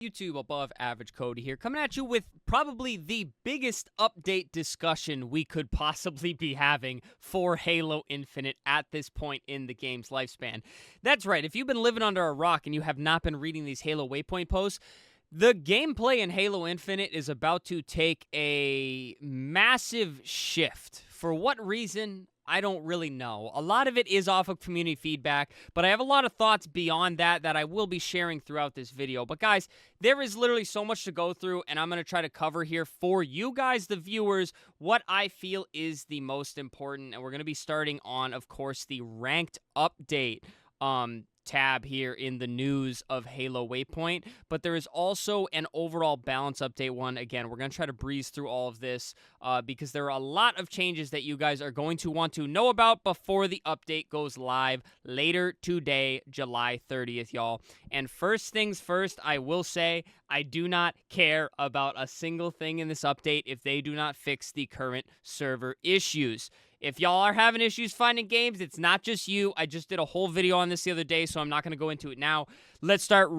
YouTube above average Cody here, coming at you with probably the biggest update discussion we could possibly be having for Halo Infinite at this point in the game's lifespan. That's right, if you've been living under a rock and you have not been reading these Halo Waypoint posts, the gameplay in Halo Infinite is about to take a massive shift. For what reason? I don't really know. A lot of it is off of community feedback, but I have a lot of thoughts beyond that I will be sharing throughout this video. But guys, there is literally so much to go through, and I'm going to try to cover here for you guys, the viewers, what I feel is the most important. And we're going to be starting on, of course, the ranked update tab here in the news of Halo Waypoint, but there is also an overall balance update one. Again, we're going to try to breeze through all of this because there are a lot of changes that you guys are going to want to know about before the update goes live later today, July 30th, y'all. And first things first, I will say I do not care about a single thing in this update if they do not fix the current server issues. If y'all are having issues finding games, it's not just you. I just did a whole video on this the other day, so I'm not going to go into it now. Let's start,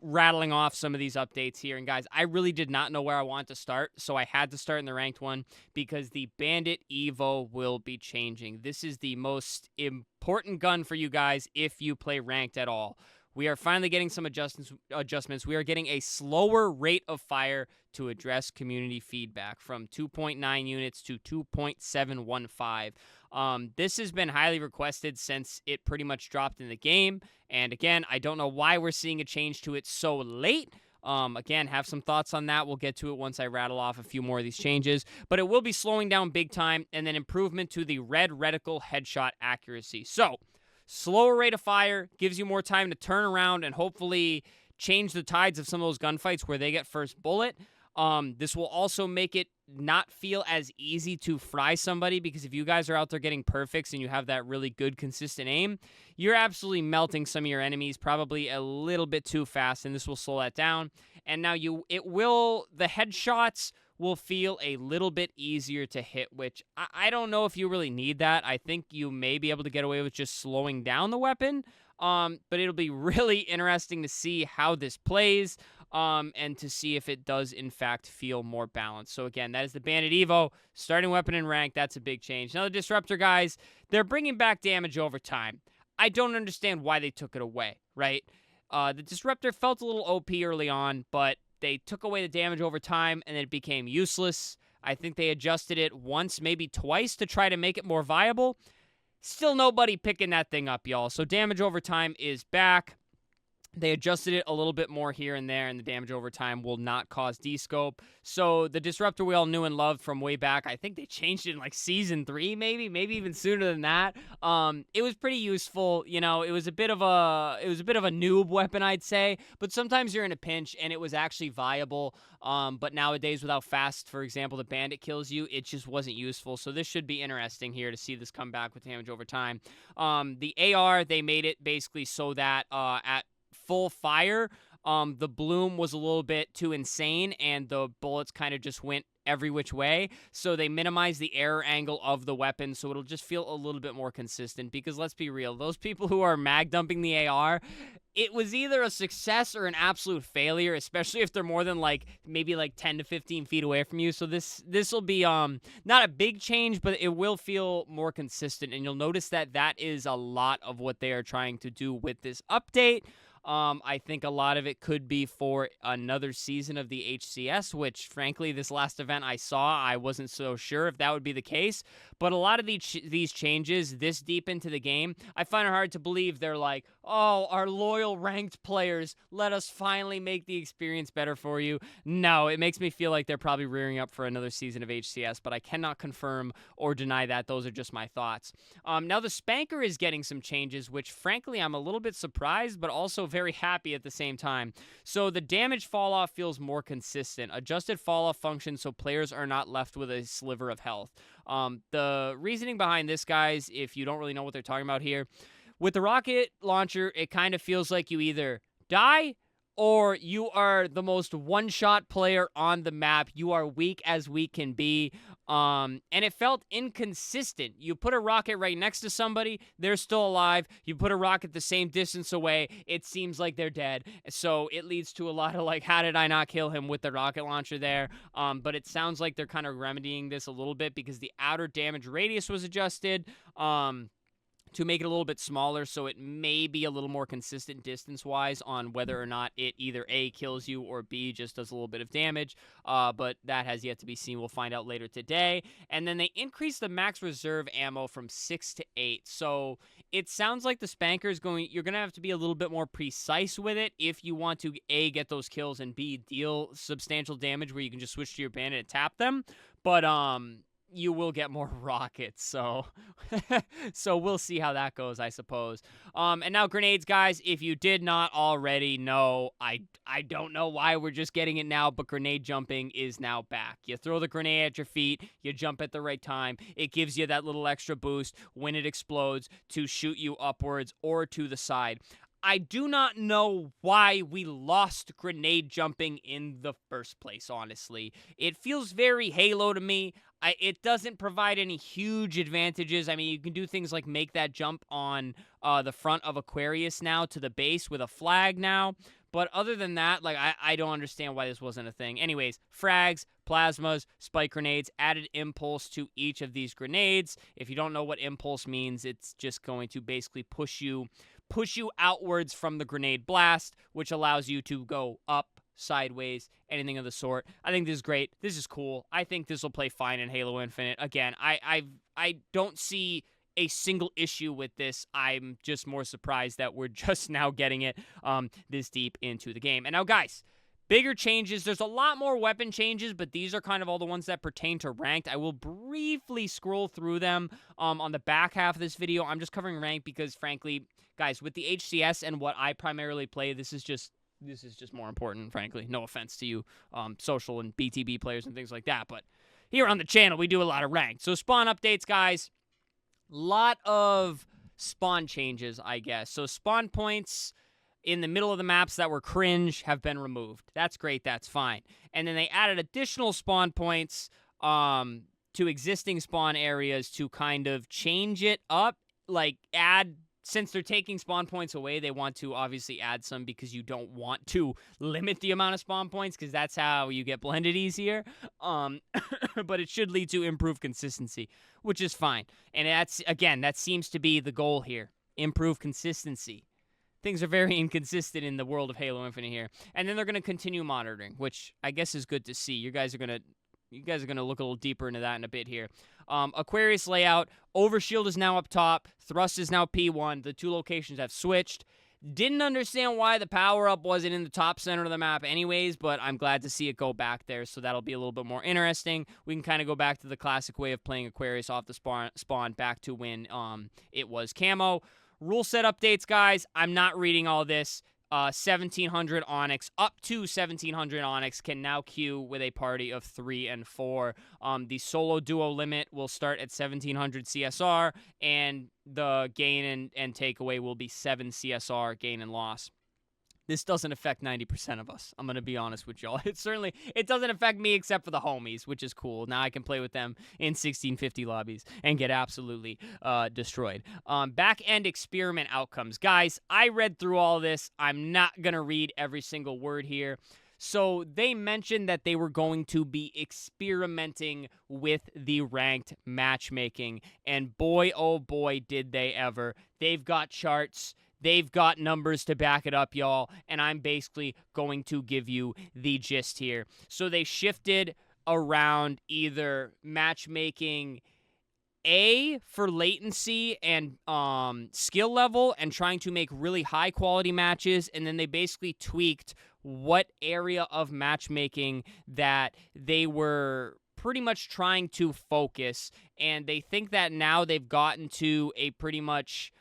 rattling off some of these updates here. And, guys, I really did not know where I wanted to start, so I had to start in the ranked one because the Bandit Evo will be changing. This is the most important gun for you guys if you play ranked at all. We are finally getting some adjustments. We are getting a slower rate of fire to address community feedback from 2.9 units to 2.715. This has been highly requested since it pretty much dropped in the game. And again, I don't know why we're seeing a change to it so late. Again, have some thoughts on that. We'll get to it once I rattle off a few more of these changes. But it will be slowing down big time, and then improvement to the red reticle headshot accuracy. So, slower rate of fire gives you more time to turn around and hopefully change the tides of some of those gunfights where they get first bullet. This will also make it not feel as easy to fry somebody, because if you guys are out there getting perfects and you have that really good consistent aim, you're absolutely melting some of your enemies probably a little bit too fast, and this will slow that down. And now the headshots will feel a little bit easier to hit, which I don't know if you really need that. I think you may be able to get away with just slowing down the weapon, but it'll be really interesting to see how this plays, and to see if it does, in fact, feel more balanced. So, again, that is the Bandit Evo, starting weapon in rank. That's a big change. Now, the Disruptor, guys, they're bringing back damage over time. I don't understand why they took it away, right? The Disruptor felt a little OP early on, but they took away the damage over time, and then it became useless. I think they adjusted it once, maybe twice, to try to make it more viable. Still nobody picking that thing up, y'all. So damage over time is back. They adjusted it a little bit more here and there, and the damage over time will not cause descope. So the Disruptor we all knew and loved from way back, I think they changed it in like Season 3, maybe even sooner than that. It was pretty useful. You know, it was a bit of a noob weapon, I'd say, but sometimes you're in a pinch, and it was actually viable. But nowadays, without fast, for example, the Bandit kills you, it just wasn't useful. So this should be interesting here to see this come back with damage over time. The AR, they made it basically so that at full fire, the bloom was a little bit too insane, and the bullets kind of just went every which way. So they minimized the error angle of the weapon, so it'll just feel a little bit more consistent. Because let's be real, those people who are mag dumping the AR, it was either a success or an absolute failure, especially if they're more than maybe 10 to 15 feet away from you. So this will be not a big change, but it will feel more consistent, and you'll notice that is a lot of what they are trying to do with this update. I think a lot of it could be for another season of the HCS, which, frankly, this last event I saw, I wasn't so sure if that would be the case. But a lot of these changes this deep into the game, I find it hard to believe they're like, oh, our loyal ranked players, let us finally make the experience better for you. No, it makes me feel like they're probably rearing up for another season of HCS, but I cannot confirm or deny that. Those are just my thoughts. Now, the Spanker is getting some changes, which, frankly, I'm a little bit surprised, but also very happy at the same time. So the damage fall off feels more consistent. Adjusted fall off function so players are not left with a sliver of health. The reasoning behind this, guys, if you don't really know what they're talking about here, with the rocket launcher, it kind of feels like you either die or you are the most one-shot player on the map. You are weak as weak can be. And it felt inconsistent. You put a rocket right next to somebody, they're still alive. You put a rocket the same distance away, it seems like they're dead. So it leads to a lot of like, how did I not kill him with the rocket launcher there? But it sounds like they're kind of remedying this a little bit because the outer damage radius was adjusted. To make it a little bit smaller, so it may be a little more consistent distance-wise on whether or not it either A, kills you, or B, just does a little bit of damage, but that has yet to be seen. We'll find out later today. And then they increased the max reserve ammo from 6 to 8, so it sounds like the Spanker's you're going to have to be a little bit more precise with it if you want to, A, get those kills, and B, deal substantial damage where you can just switch to your Bandit and tap them, but, you will get more rockets, so so we'll see how that goes, I suppose. And now grenades, guys. If you did not already know, I don't know why we're just getting it now, but grenade jumping is now back. You throw the grenade at your feet, you jump at the right time. It gives you that little extra boost when it explodes to shoot you upwards or to the side. I do not know why we lost grenade jumping in the first place, honestly. It feels very Halo to me. It doesn't provide any huge advantages. I mean, you can do things like make that jump on the front of Aquarius now to the base with a flag now. But other than that, like, I don't understand why this wasn't a thing. Anyways, frags, plasmas, spike grenades, added impulse to each of these grenades. If you don't know what impulse means, it's just going to basically push you outwards from the grenade blast, which allows you to go up, sideways, anything of the sort. I think this is great. This is cool. I think this will play fine in Halo Infinite. Again, I don't see a single issue with this. I'm just more surprised that we're just now getting it this deep into the game. And now, guys, bigger changes. There's a lot more weapon changes, but these are kind of all the ones that pertain to ranked. I will briefly scroll through them on the back half of this video. I'm just covering ranked because, frankly, guys, with the HCS and what I primarily play, this is just more important, frankly. No offense to you, social and BTB players and things like that, but here on the channel, we do a lot of ranked. So spawn updates, guys. Lot of spawn changes, I guess. So spawn points in the middle of the maps that were cringe have been removed. That's great. That's fine. And then they added additional spawn points to existing spawn areas to kind of change it up, like add. Since they're taking spawn points away, they want to obviously add some because you don't want to limit the amount of spawn points because that's how you get blended easier. But it should lead to improved consistency, which is fine. And that seems to be the goal here. Improve consistency. Things are very inconsistent in the world of Halo Infinite here. And then they're going to continue monitoring, which I guess is good to see. You guys are going to look a little deeper into that in a bit here. Aquarius layout. Overshield is now up top. Thrust is now P1. The two locations have switched. Didn't understand why the power-up wasn't in the top center of the map anyways, but I'm glad to see it go back there, so that'll be a little bit more interesting. We can kind of go back to the classic way of playing Aquarius off the spawn back to when it was camo. Rule set updates, guys. I'm not reading all this. 1700 Onyx, up to 1700 Onyx, can now queue with a party of 3 and 4. The solo duo limit will start at 1700 CSR, and the gain and takeaway will be 7 CSR gain and loss. This doesn't affect 90% of us. I'm going to be honest with y'all. It doesn't affect me except for the homies, which is cool. Now I can play with them in 1650 lobbies and get absolutely destroyed. Back-end experiment outcomes. Guys, I read through all this. I'm not going to read every single word here. So they mentioned that they were going to be experimenting with the ranked matchmaking. And boy, oh boy, did they ever. They've got charts. They've got numbers to back it up, y'all, and I'm basically going to give you the gist here. So they shifted around either matchmaking A for latency and skill level and trying to make really high-quality matches, and then they basically tweaked what area of matchmaking that they were pretty much trying to focus, and they think that now they've gotten to a pretty much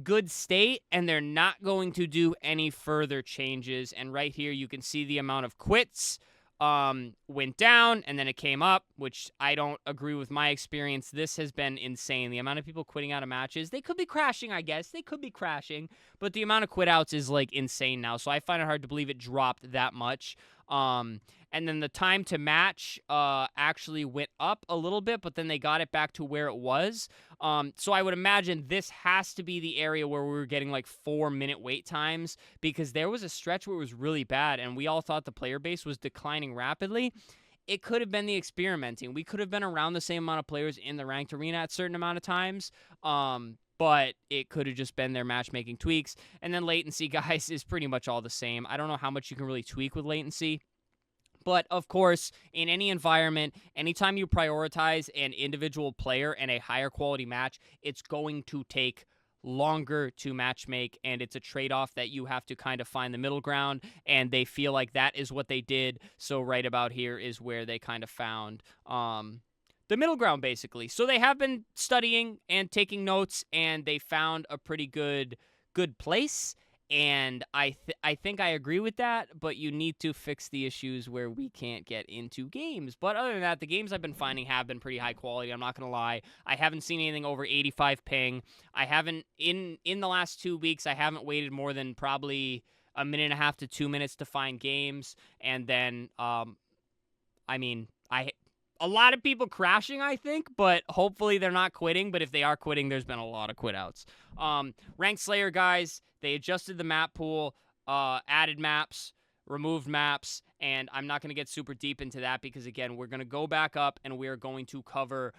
good state, and they're not going to do any further changes. And right here, you can see the amount of quits went down, and then it came up, which I don't agree with my experience. This has been insane. The amount of people quitting out of matches, they could be crashing, I guess. They could be crashing, but the amount of quit outs is, like, insane now, so I find it hard to believe it dropped that much. And then the time to match actually went up a little bit, but then they got it back to where it was. So I would imagine this has to be the area where we were getting like 4-minute wait times, because there was a stretch where it was really bad and we all thought the player base was declining rapidly. It could have been the experimenting. We could have been around the same amount of players in the ranked arena at a certain amount of times. But it could have just been their matchmaking tweaks. And then latency, guys, is pretty much all the same. I don't know how much you can really tweak with latency. But, of course, in any environment, anytime you prioritize an individual player and a higher quality match, it's going to take longer to matchmake, and it's a trade-off that you have to kind of find the middle ground, and they feel like that is what they did. So right about here is where they kind of found the middle ground, basically. So they have been studying and taking notes, and they found a pretty good place. And I think I agree with that, but you need to fix the issues where we can't get into games. But other than that, the games I've been finding have been pretty high quality. I'm not going to lie. I haven't seen anything over 85 ping. I haven't, in the last 2 weeks, I haven't waited more than probably a minute and a half to 2 minutes to find games. And then, a lot of people crashing, I think, but hopefully they're not quitting. But if they are quitting, there's been a lot of quit outs. Ranked Slayer, guys, they adjusted the map pool, added maps, removed maps, and I'm not going to get super deep into that because, again, we're going to go back up and we're going to cover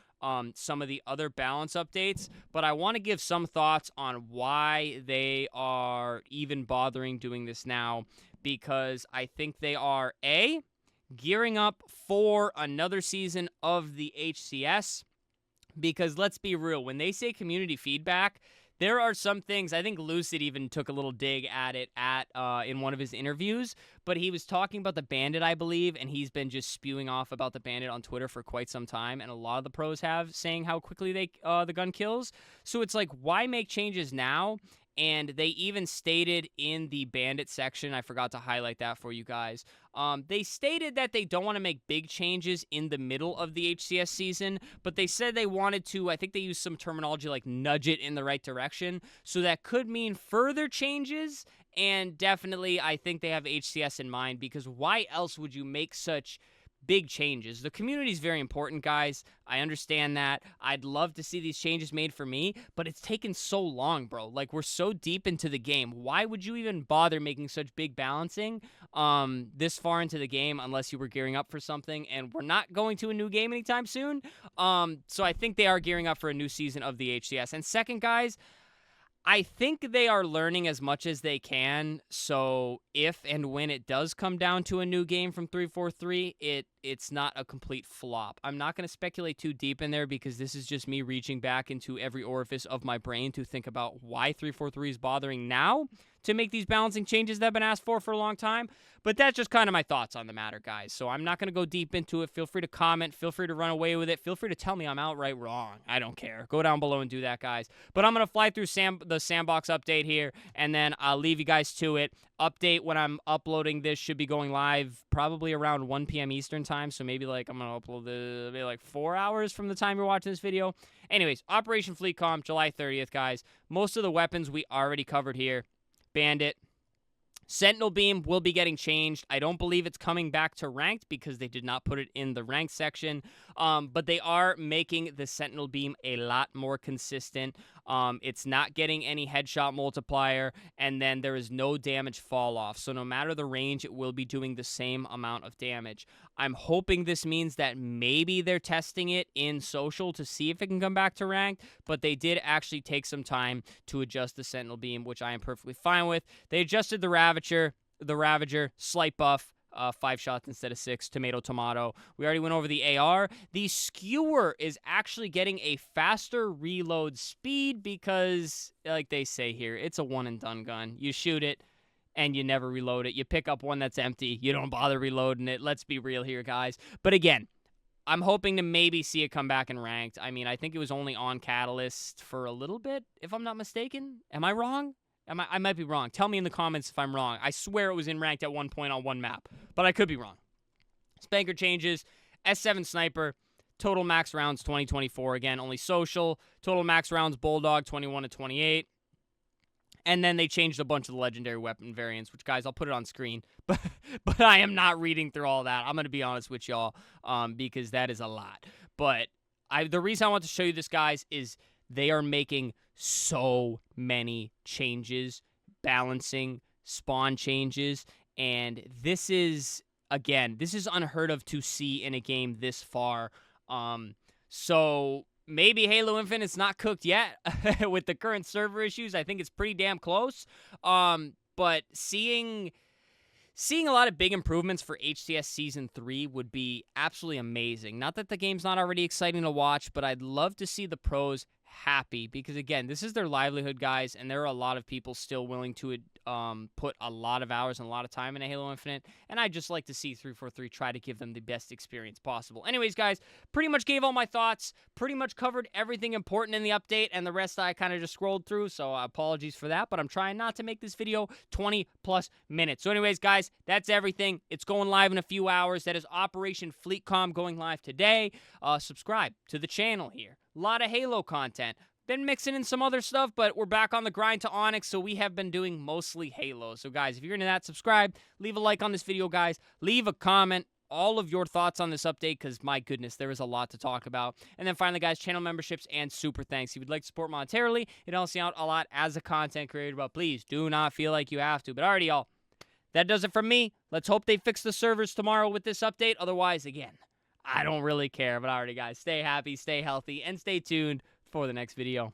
some of the other balance updates. But I want to give some thoughts on why they are even bothering doing this now, because I think they are, A, gearing up for another season of the HCS, because let's be real, when they say community feedback, there are some things, I think Lucid even took a little dig at it in one of his interviews, but he was talking about the Bandit, I believe, and he's been just spewing off about the Bandit on Twitter for quite some time, and a lot of the pros have, saying how quickly the gun kills. So it's like, why make changes now? And they even stated in the Bandit section, I forgot to highlight that for you guys, they stated that they don't want to make big changes in the middle of the HCS season, but they said they wanted to, I think they used some terminology like nudge it in the right direction, so that could mean further changes, and definitely I think they have HCS in mind, because why else would you make such big changes? The community is very important, guys. I understand that. I'd love to see these changes made for me, but it's taken so long, bro. Like, we're so deep into the game. Why would you even bother making such big balancing this far into the game unless you were gearing up for something? And we're not going to a new game anytime soon. So I think they are gearing up for a new season of the HCS. And second, guys, I think they are learning as much as they can, so if and when it does come down to a new game from 343, it's not a complete flop. I'm not going to speculate too deep in there because this is just me reaching back into every orifice of my brain to think about why 343 is bothering now to make these balancing changes that have been asked for a long time. But that's just kind of my thoughts on the matter, guys. So I'm not going to go deep into it. Feel free to comment. Feel free to run away with it. Feel free to tell me I'm outright wrong. I don't care. Go down below and do that, guys. But I'm going to fly through the sandbox update here, and then I'll leave you guys to it. Update when I'm uploading this should be going live probably around 1 p.m. Eastern time. So maybe I'm going to upload this maybe 4 hours from the time you're watching this video. Anyways, Operation Fleet Comp, July 30th, guys. Most of the weapons we already covered here. Bandit. Sentinel Beam will be getting changed. I don't believe it's coming back to ranked because they did not put it in the ranked section. But they are making the Sentinel Beam a lot more consistent. It's not getting any headshot multiplier, and then there is no damage fall off. So no matter the range, it will be doing the same amount of damage. I'm hoping this means that maybe they're testing it in social to see if it can come back to ranked, but they did actually take some time to adjust the Sentinel Beam, which I am perfectly fine with. They adjusted the Ravager, slight buff, 5 shots instead of 6, tomato. We already went over the AR. The Skewer is actually getting a faster reload speed because, like they say here, it's a one-and-done gun. You shoot it, and you never reload it. You pick up one that's empty. You don't bother reloading it. Let's be real here, guys. But again, I'm hoping to maybe see it come back in ranked. I mean, I think it was only on Catalyst for a little bit, if I'm not mistaken. Am I wrong? I might be wrong. Tell me in the comments if I'm wrong. I swear it was in ranked at one point on one map, but I could be wrong. Spanker Changes, S7 Sniper, total max rounds 2024. Again, only social. Total max rounds Bulldog 21 to 28. And then they changed a bunch of the legendary weapon variants, which, guys, I'll put it on screen. But I am not reading through all that. I'm going to be honest with y'all, because that is a lot. But the reason I want to show you this, guys, is they are making so many changes, balancing, spawn changes, and this is, again, this is unheard of to see in a game this far. So maybe Halo Infinite's not cooked yet with the current server issues. I think it's pretty damn close. But seeing a lot of big improvements for HCS Season 3 would be absolutely amazing. Not that the game's not already exciting to watch, but I'd love to see the pros happy because, again, this is their livelihood, guys, and there are a lot of people still willing to put a lot of hours and a lot of time into Halo Infinite, and I'd just like to see 343 try to give them the best experience possible. Anyways, guys, pretty much gave all my thoughts, pretty much covered everything important in the update, and the rest I kind of just scrolled through, so apologies for that, but I'm trying not to make this video 20-plus minutes. So anyways, guys, that's everything. It's going live in a few hours. That is Operation FleetCom going live today. Subscribe to the channel here. A lot of Halo content. Been mixing in some other stuff, but we're back on the grind to Onyx, so we have been doing mostly Halo. So, guys, if you're into that, subscribe. Leave a like on this video, guys. Leave a comment. All of your thoughts on this update, because, my goodness, there is a lot to talk about. And then, finally, guys, channel memberships and super thanks. If you'd like to support monetarily, it helps me out a lot as a content creator, but please do not feel like you have to. But alrighty, y'all. That does it from me. Let's hope they fix the servers tomorrow with this update. Otherwise, again, I don't really care. But alrighty, guys, stay happy, stay healthy, and stay tuned for the next video.